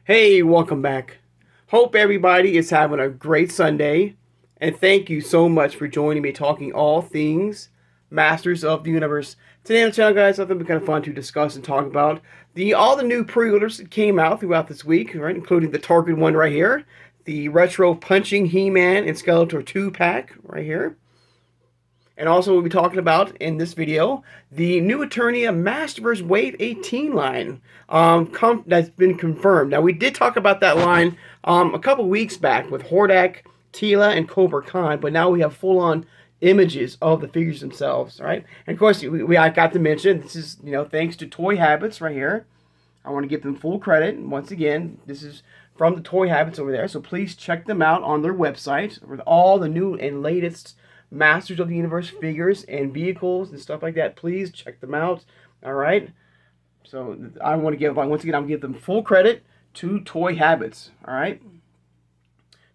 Hey, welcome back. Hope everybody is having a great Sunday, and thank you so much for joining me talking all things Masters of the Universe. Today on the channel, guys, I thought it'd be kind of fun to discuss and talk about all the new pre-orders that came out throughout this week, right? Including the Target one right here, the Retro Punching He-Man and Skeletor 2-pack right here. And also we'll be talking about in this video the new Eternia MasterVerse Wave 18 line that's been confirmed. Now we did talk about that line a couple weeks back with Hordak, Tila, and Cobra Khan, but now we have full-on images of the figures themselves, right? And of course, I got to mention this is thanks to Toy Habits right here. I want to give them full credit. And once again, this is from the Toy Habits over there, so please check them out on their website with all the new and latest Masters of the Universe figures and vehicles and stuff like that. Please check them out. All right. So I want to give, once again, I'm going to give them full credit to Toy Habits. All right.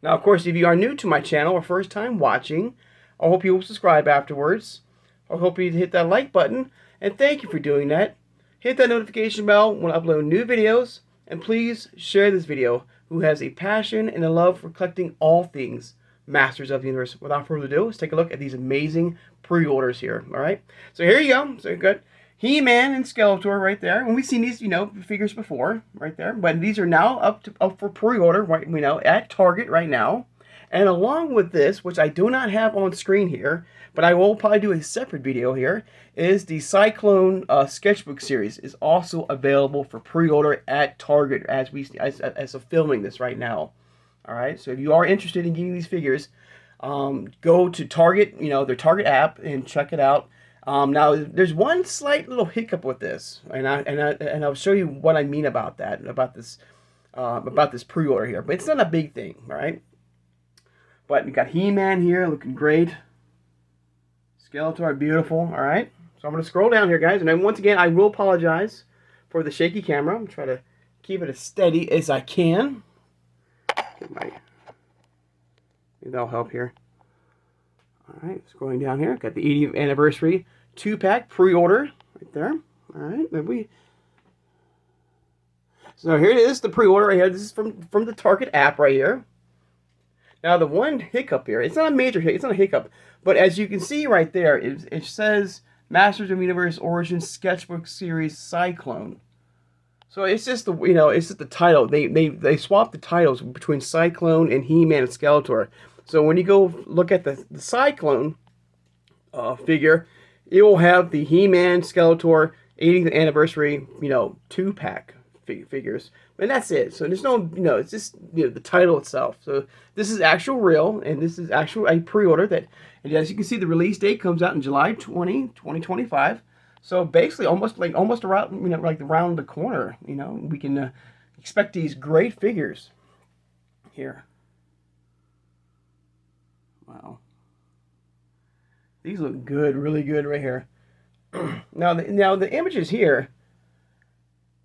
Now, of course, if you are new to my channel or first time watching, I hope you will subscribe afterwards. I hope you hit that like button, and thank you for doing that. Hit that notification bell when I upload new videos, and please share this video who has a passion and a love for collecting all things Masters of the Universe. Without further ado, let's take a look at these amazing pre-orders here. All right, so here you go. So you got He-Man and Skeletor right there, and we've seen these figures before right there, but these are now up for pre-order right at Target right now. And along with this, which I do not have on screen here, but I will probably do a separate video here, is the Cyclone sketchbook series is also available for pre-order at Target as of filming this right now. All right, so if you are interested in getting these figures, go to Target, their Target app, and check it out. Now, there's one slight little hiccup with this, and I'll show you what I mean about that, about this pre-order here. But it's not a big thing, all right? But we got He-Man here, looking great. Skeletor, beautiful. All right, so I'm gonna scroll down here, guys, and then once again, I will apologize for the shaky camera. I'm trying to keep it as steady as I can. Maybe that'll help here. All right, scrolling down here, got the 80th anniversary 2-pack pre-order right there. All right, so here it is, the pre-order right here. This is from the Target app right here. Now the one hiccup here, it's not a major hiccup, it's not a hiccup, but as you can see right there, it says Masters of the Universe Origins Sketchbook Series Cyclone. So it's just it's just the title. They swapped the titles between Cyclone and He-Man and Skeletor. So when you go look at the Cyclone figure, it will have the He-Man, Skeletor 80th anniversary 2-pack figures, and that's it. So there's no it's just the title itself. So this is actual real, and this is actual a pre-order that, and as you can see, the release date comes out in July 2025. So basically, almost around, like around the corner, we can expect these great figures here. Wow, these look good, really good right here. now the images here,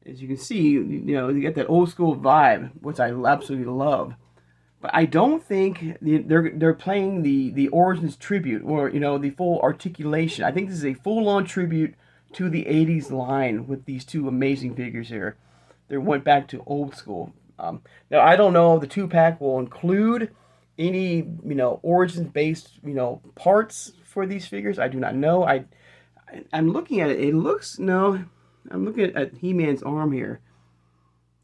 as you can see, you get that old school vibe, which I absolutely love. But I don't think they're playing the Origins tribute, or the full articulation. I think this is a full-on tribute to the 80s line with these two amazing figures here. They went back to old school. Now, I don't know if the 2-pack will include any, Origins-based, parts for these figures. I do not know. I'm looking at it. It looks, no, I'm looking at He-Man's arm here.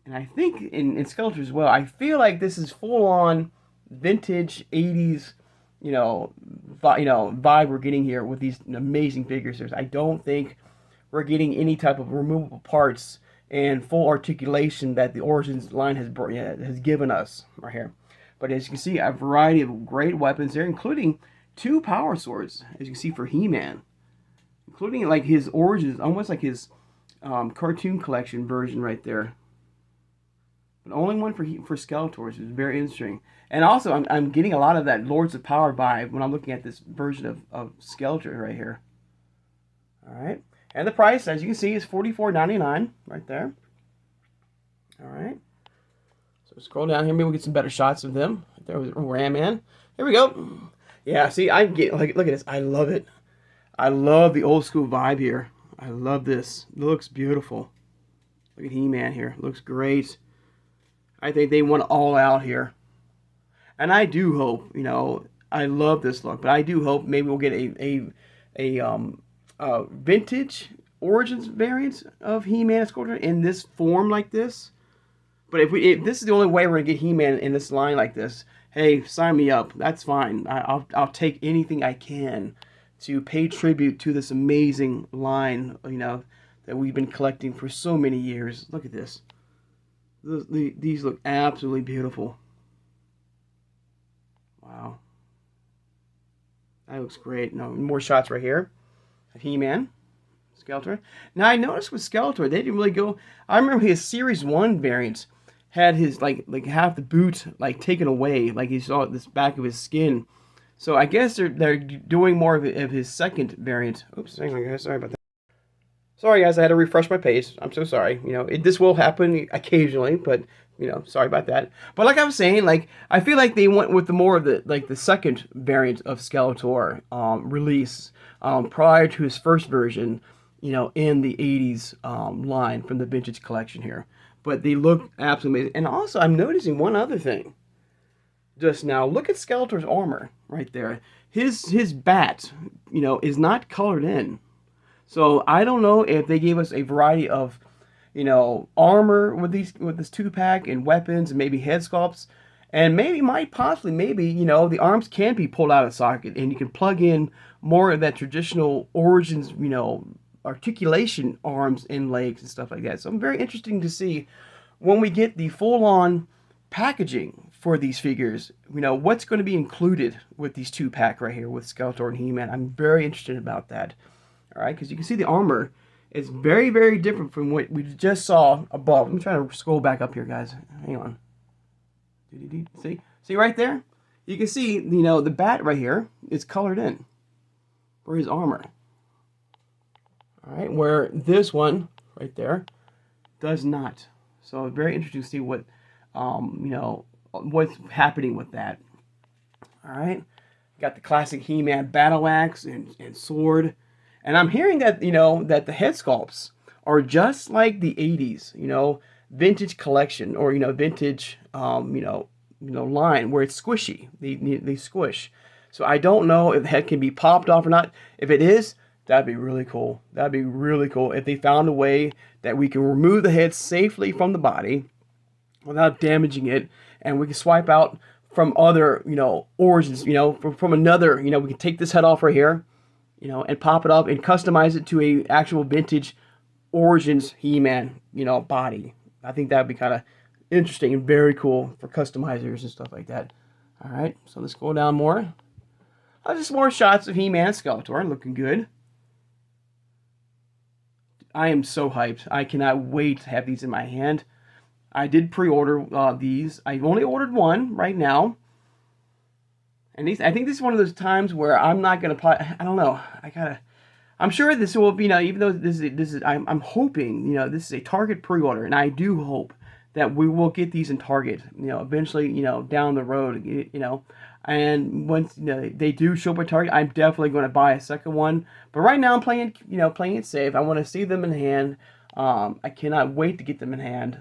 And I think in Skeletor as well, I feel like this is full-on vintage 80s, vibe we're getting here with these amazing figures. I don't think we're getting any type of removable parts and full articulation that the Origins line has given us right here. But as you can see, a variety of great weapons there, including 2 power swords, as you can see, for He-Man, including like his Origins, almost like his cartoon collection version right there. But only one for Skeletor, which is very interesting. And also, I'm getting a lot of that Lords of Power vibe when I'm looking at this version of Skeletor right here. All right. And the price, as you can see, is $44.99 right there. All right. So scroll down here. Maybe we'll get some better shots of them. Right there was Ram-Man. Here we go. Yeah, see, I get, like, look at this. I love it. I love the old school vibe here. I love this. It looks beautiful. Look at He-Man here. It looks great. I think they went all out here. And I do hope, you know, I love this look, but I do hope maybe we'll get a vintage Origins variant of He-Man and Skeletor in this form like this. But if this is the only way we're gonna get He-Man in this line like this, hey, sign me up. That's fine. I'll take anything I can to pay tribute to this amazing line, you know, that we've been collecting for so many years. Look at this. These look absolutely beautiful. Wow. That looks great. No, more shots right here of He-Man, Skeletor. Now I noticed with Skeletor, they didn't really go. I remember his Series 1 variants had his like half the boot like taken away, like you saw this back of his skin. So I guess they're doing more of his second variant. Oops, hang on guys, sorry about that. Sorry guys, I had to refresh my page. I'm so sorry. You know, this will happen occasionally, but you know, sorry about that. But like I was saying, like I feel like they went with the more of the second variant of Skeletor release prior to his first version, you know, in the 80s line from the vintage collection here. But they look absolutely amazing. And also, I'm noticing one other thing. Just now, look at Skeletor's armor right there. His bat, you know, is not colored in. So I don't know if they gave us a variety of, you know, armor with this 2-pack and weapons and maybe head sculpts, and maybe you know the arms can be pulled out of the socket and you can plug in more of that traditional Origins, you know, articulation arms and legs and stuff like that. So I'm very interested to see when we get the full-on packaging for these figures, you know, what's going to be included with these 2-pack right here with Skeletor and He-Man. I'm very interested about that. All right, because you can see the armor is very, very different from what we just saw above. Let me try to scroll back up here, guys. Hang on. See right there? You can see, you know, the bat right here is colored in for his armor. All right, where this one right there does not. So very interesting to see what, you know, what's happening with that. All right, got the classic He-Man battle axe and sword. And I'm hearing that, you know, that the head sculpts are just like the 80s, you know, vintage collection or, you know, vintage, you know, line where it's squishy. They squish. So I don't know if the head can be popped off or not. If it is, that'd be really cool. That'd be really cool if they found a way that we can remove the head safely from the body without damaging it, and we can swipe out from other, you know, Origins, you know, from another, you know, we can take this head off right here, you know, and pop it up and customize it to a actual vintage Origins He-Man, you know, body. I think that would be kind of interesting and very cool for customizers and stuff like that. All right, so let's go down more. Just more shots of He-Man and Skeletor looking good. I am so hyped. I cannot wait to have these in my hand. I did pre-order these. I only ordered one right now. And I think this is one of those times where I'm not gonna. I don't know. I'm sure this will be. You know, even though this is. I'm hoping. You know, this is a Target pre-order, and I do hope that we will get these in Target. You know, eventually. You know, down the road. You know, and once you know they do show up at Target, I'm definitely going to buy a second one. But right now, I'm playing. You know, playing it safe. I want to see them in hand. I cannot wait to get them in hand.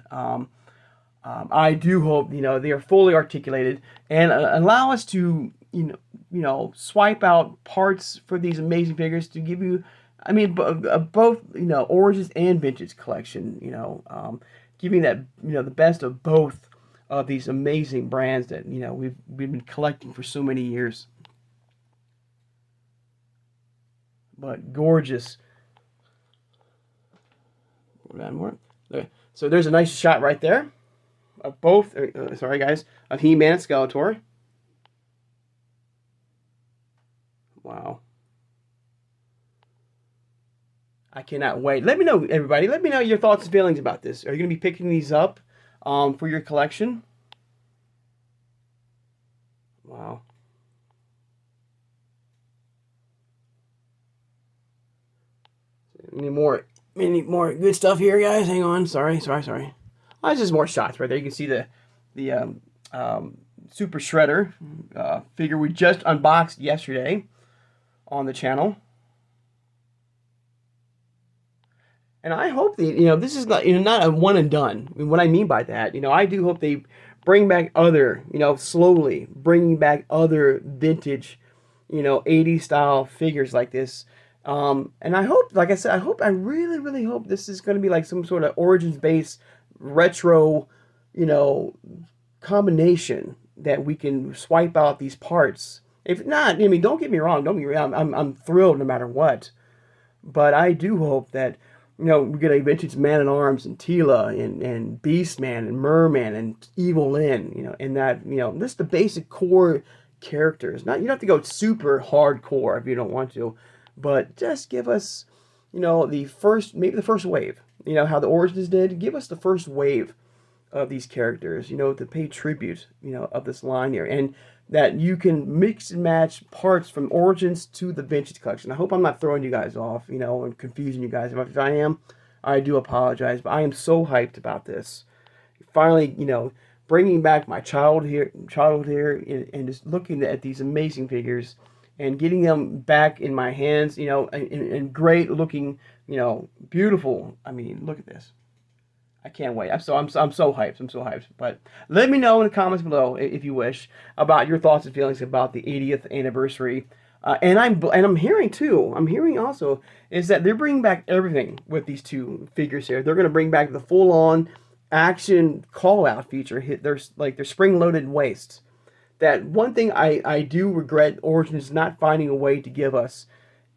I do hope you know they are fully articulated and allow us to you know swipe out parts for these amazing figures to give you, I mean, both you know Origins and Vintage collection. You know, giving that you know the best of both of these amazing brands that you know we've been collecting for so many years. But gorgeous. More. So there's a nice shot right there of both. Sorry guys, of He-Man and Skeletor. Wow. I cannot wait. Let me know, everybody. Let me know your thoughts and feelings about this. Are you going to be picking these up for your collection? Wow. Any more good stuff here, guys? Hang on. Sorry. Oh, it's just more shots right there. You can see the Super Shredder figure we just unboxed yesterday on the channel. And I hope that, this is not, not a one and done. I mean, what I mean by that, I do hope they bring back other, slowly bringing back other vintage, 80s style figures like this. And I hope, like I said, I really, really hope this is going to be like some sort of origins based retro, you know, combination that we can swipe out these parts. If not, I mean, don't get me wrong. Don't get me wrong. I'm thrilled no matter what. But I do hope that, we get a vintage Man at Arms and Tila and Beast Man and Merman and Evil Lyn, and that, just the basic core characters. Not, you don't have to go super hardcore if you don't want to, but just give us, maybe the first wave. How the Origins did. Give us the first wave of these characters, to pay tribute, of this line here. And that you can mix and match parts from Origins to the Vintage Collection. I hope I'm not throwing you guys off, and confusing you guys. If I am, I do apologize, but I am so hyped about this. Finally, bringing back my childhood here, and just looking at these amazing figures and getting them back in my hands, and great looking, beautiful. I mean, look at this. I can't wait. I'm so hyped. I'm so hyped. But let me know in the comments below, if you wish, about your thoughts and feelings about the 80th anniversary. And I'm hearing too. I'm hearing also is that they're bringing back everything with these two figures here. They're going to bring back the full-on action call-out feature. There's like their spring-loaded waists. That one thing I do regret Origins not finding a way to give us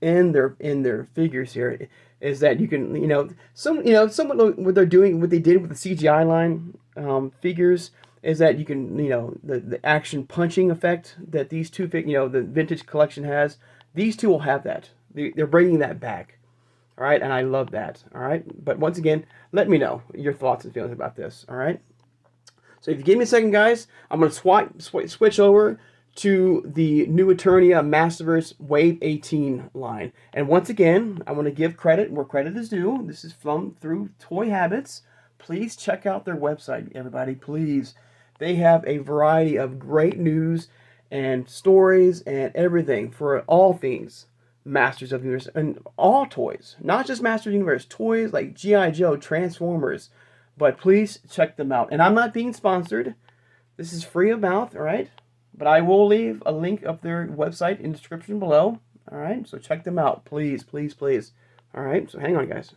in their figures here is that you can, somewhat what they're doing, what they did with the CGI line figures is that you can, the action punching effect that these two the Vintage Collection has. These two will have that. They're bringing that back. All right, and I love that. All right, but once again, let me know your thoughts and feelings about this. All right. So if you give me a second, guys, I'm going to switch over to the new Eternia MasterVerse Wave 18 line. And once again, I want to give credit where credit is due. This is through Toy Habits. Please check out their website, everybody. Please. They have a variety of great news and stories and everything for all things Masters of the Universe. And all toys. Not just Masters of the Universe. Toys like G.I. Joe, Transformers. But please check them out. And I'm not being sponsored. This is free of mouth, all right? But I will leave a link of their website in the description below. All right, so check them out, please, please, please. All right, so hang on, guys.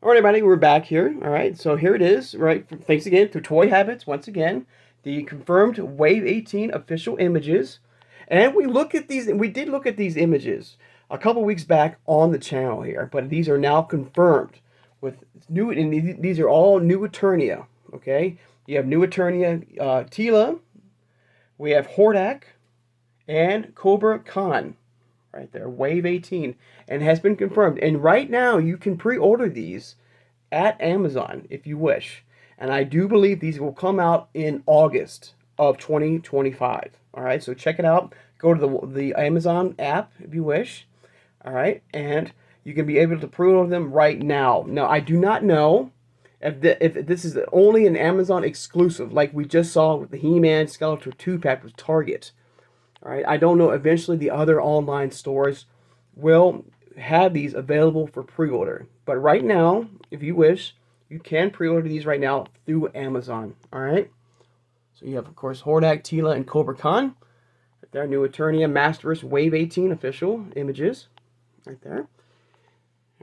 All right, everybody, we're back here. All right, so here it is. Right, thanks again to Toy Habits once again. The confirmed Wave 18 official images, and we look at these. We did look at these images a couple weeks back on the channel here, but these are now confirmed with new. And these are all new Eternia. Okay, you have new Eternia Tila, we have Hordak, and Cobra Khan, right there, Wave 18, and has been confirmed. And right now, you can pre-order these at Amazon if you wish. And I do believe these will come out in August of 2025. All right, so check it out. Go to the Amazon app if you wish. All right, and you can be able to pre-order them right now. Now, I do not know if this is only an Amazon exclusive, like we just saw with the He-Man Skeletor 2-pack with Target. All right, I don't know. Eventually, the other online stores will have these available for pre-order. But right now, if you wish, you can pre-order these right now through Amazon. All right. So you have, of course, Hordak, Tila, and Cobra Khan. Right there, new Eternia MasterVerse Wave 18 official images. Right there.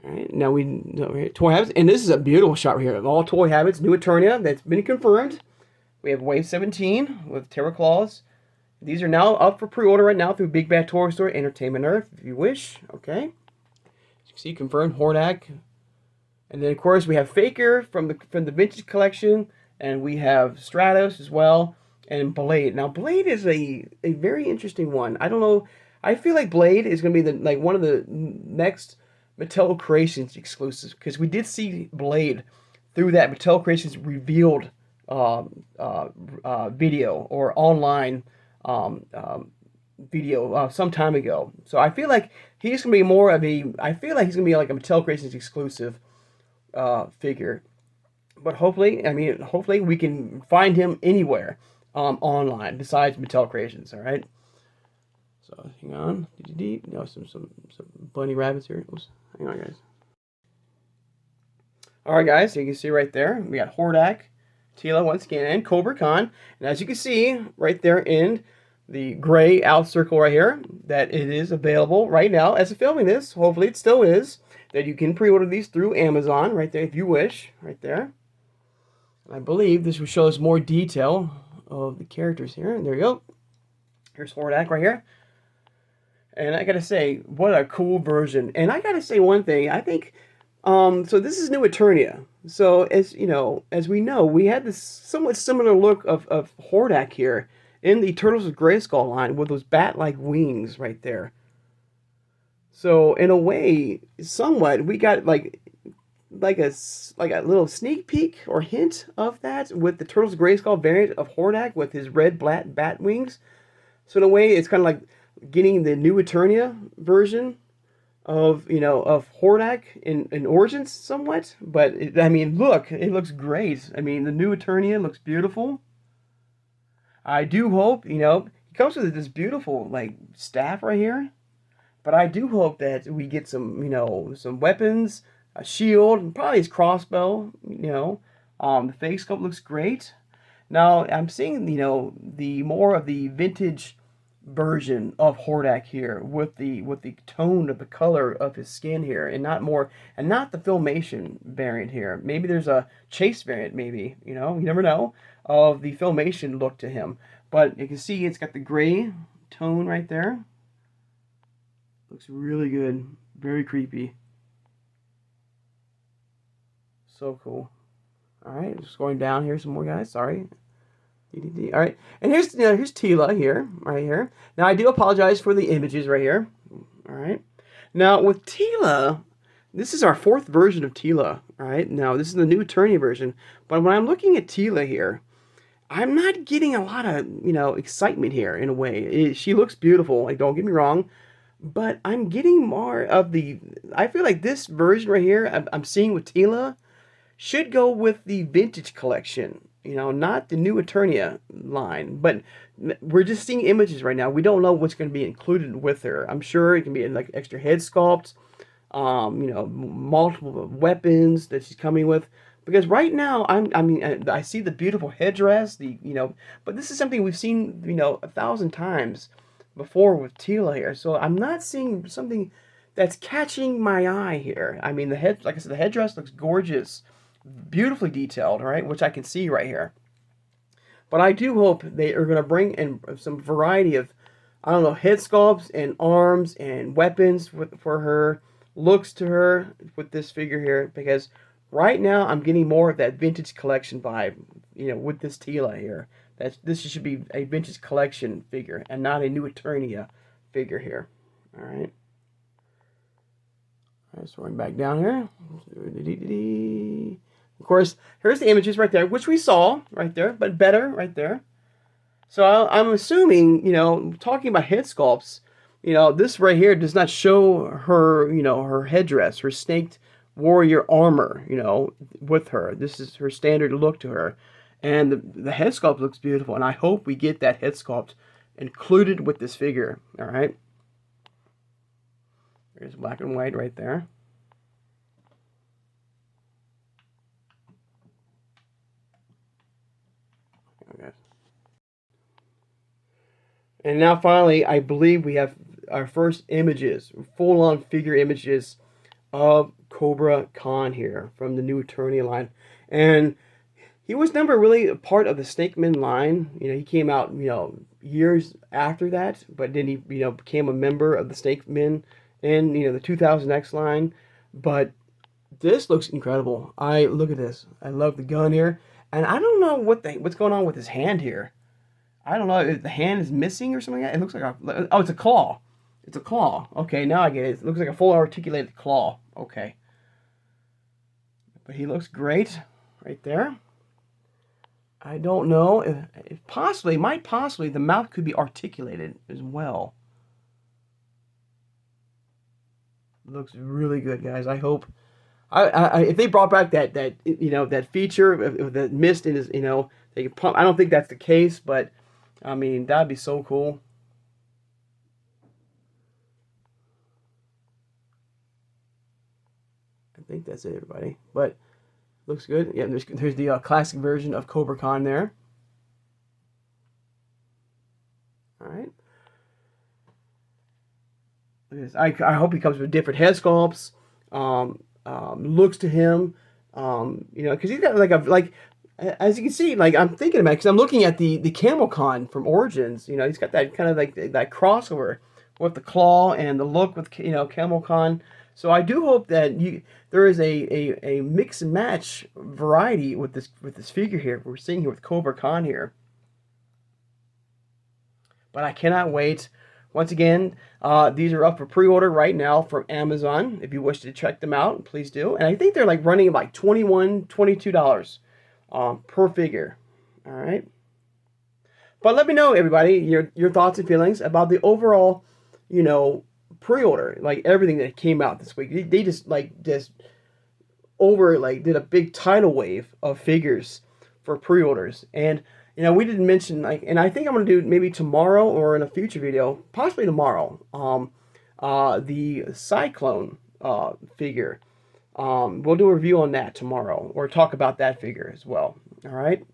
All right, now Toy Habits, and this is a beautiful shot right here of all Toy Habits, new Eternia that's been confirmed. We have Wave 17 with Terra Claws. These are now up for pre-order right now through Big Bad Toy Store, Entertainment Earth, if you wish. Okay, as you can see, confirmed Hordak, and then of course we have Faker from the Vintage Collection, and we have Stratos as well, and Blade. Now Blade is a very interesting one. I don't know. I feel like Blade is going to be one of the next Mattel Creations exclusives, because we did see Blade through that Mattel Creations revealed video or online video some time ago. So I feel like he's going to be more of a. I feel like he's going to be like a Mattel Creations exclusive figure. But hopefully we can find him anywhere online besides Mattel Creations. All right. So hang on. No, some bunny rabbits here. Oops. Hang on, guys. All right, guys. So you can see right there, we got Hordak, Teela once again, and Cobra Khan. And as you can see right there in the gray out circle right here, that it is available right now as of filming this. Hopefully it still is. That you can pre-order these through Amazon right there if you wish. Right there. And I believe this will show us more detail of the characters here. And there you go. Here's Hordak right here. And I gotta say, what a cool version. And I gotta say one thing. I think, so this is New Eternia. So as you know, as we know, we had this somewhat similar look of Hordak here in the Turtles of Grayskull line with those bat-like wings right there. So in a way, somewhat, we got like a little sneak peek or hint of that with the Turtles of Grayskull variant of Hordak with his red black bat wings. So in a way, it's kind of like getting the New Eternia version of of Hordak in Origins somewhat. But I mean, look, it looks great. I mean, the New Eternia looks beautiful. I do hope he comes with this beautiful like staff right here. But I do hope that we get some some weapons, a shield, and probably his crossbow. The face sculpt looks great. Now I'm seeing the more of the vintage version of Hordak here with the tone of the color of his skin here, and not the Filmation variant here. Maybe there's a Chase variant, maybe you never know, of the Filmation look to him. But you can see it's got the gray tone right there. Looks really good, very creepy. So cool. All right, just going down here some more, guys. Sorry. All right, and here's Teela here, right here. Now I do apologize for the images right here. All right. Now with Teela, this is our 4th version of Teela. All right. Now this is the New Eternia version, but when I'm looking at Teela here, I'm not getting a lot of excitement here in a way. She looks beautiful. Like, don't get me wrong. But I'm getting more of I feel like this version right here I'm seeing with Teela should go with the vintage collection, not the New Eternia line. But we're just seeing images right now. We don't know what's going to be included with her. I'm sure it can be like extra head sculpts, multiple weapons that she's coming with. Because right now, I see the beautiful headdress, but this is something we've seen, 1,000 times before with Teela here. So I'm not seeing something that's catching my eye here. I mean, like I said, the headdress looks gorgeous, beautifully detailed, right? Which I can see right here. But I do hope they are going to bring in some variety of, I don't know, head sculpts and arms and weapons for her, looks to her with this figure here. Because right now I'm getting more of that vintage collection vibe, with this Teela here. This should be a vintage collection figure and not a New Eternia figure here. All right. All right, so going back down here. Of course, here's the images right there, which we saw right there, but better right there. So I'm assuming, talking about head sculpts, this right here does not show her, her headdress, her snaked warrior armor, with her. This is her standard look to her. And the head sculpt looks beautiful, and I hope we get that head sculpt included with this figure. All right. There's black and white right there. Okay. And now finally, I believe we have our first images, full-on figure images of Cobra Khan here from the New Eternia line. And he was never really a part of the Snake Men line. He came out, years after that, but then he, became a member of the Snake Men in, the 2000X line. But this looks incredible. Look at this. I love the gun here. And I don't know what's going on with his hand here. I don't know if the hand is missing or something like that. It looks like it's a claw. It's a claw. Okay, now I get it. It looks like a full articulated claw. Okay. But he looks great right there. I don't know if possibly the mouth could be articulated as well. Looks really good, guys. I hope if they brought back that feature of the mist in his they could pump. I don't think that's the case, but I mean that'd be so cool. think that's it, everybody. But looks good. Yeah, there's the classic version of Cobra Khan there. All right. I hope he comes with different head sculpts, looks to him, you know, because he's got like as you can see, like I'm thinking about, because I'm looking at the Camel Con from Origins. You know, he's got that kind of like that crossover with the claw and the look with, you know, Camel Con. So I do hope that there is a mix and match variety with this figure here. We're seeing here with Cobra Khan here. But I cannot wait. Once again, these are up for pre-order right now from Amazon. If you wish to check them out, please do. And I think they're like running like $21, $22 per figure. All right. But let me know, everybody, your thoughts and feelings about the overall, you know, pre-order, like everything that came out this week. They just did a big tidal wave of figures for pre-orders. And you know, we didn't mention, like, and I think I'm going to do maybe tomorrow or in a future video, possibly tomorrow, the Cyclone figure. We'll do a review on that tomorrow, or talk about that figure as well. All right.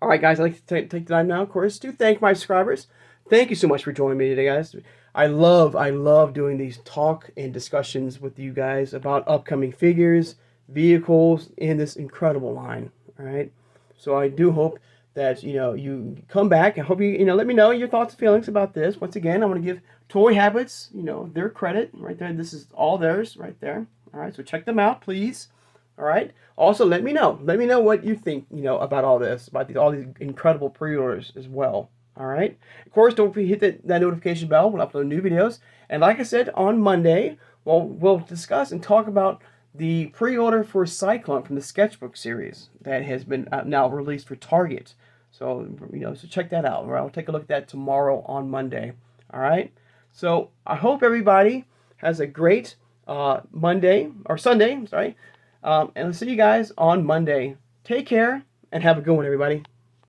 All right, guys, I'd like to take the time now, of course, to thank my subscribers. Thank you so much for joining me today, guys. I love doing these talk and discussions with you guys about upcoming figures, vehicles, in this incredible line. All right. So I do hope that, you know, you come back. I hope you let me know your thoughts and feelings about this. Once again, I want to give Toy Habits, you know, their credit right there. This is all theirs right there. All right, so check them out, please. All right. Also, let me know what you think, you know, about all this, about all these incredible pre-orders as well. All right. Of course, don't forget to hit that notification bell when I upload new videos. And like I said, on Monday, we'll discuss and talk about the pre-order for Cyclone from the Sketchbook series that has been now released for Target. So, you know, so check that out. I'll take a look at that tomorrow on Monday. All right. So I hope everybody has a great Monday or Sunday. I'm sorry. And I'll see you guys on Monday. Take care and have a good one, everybody.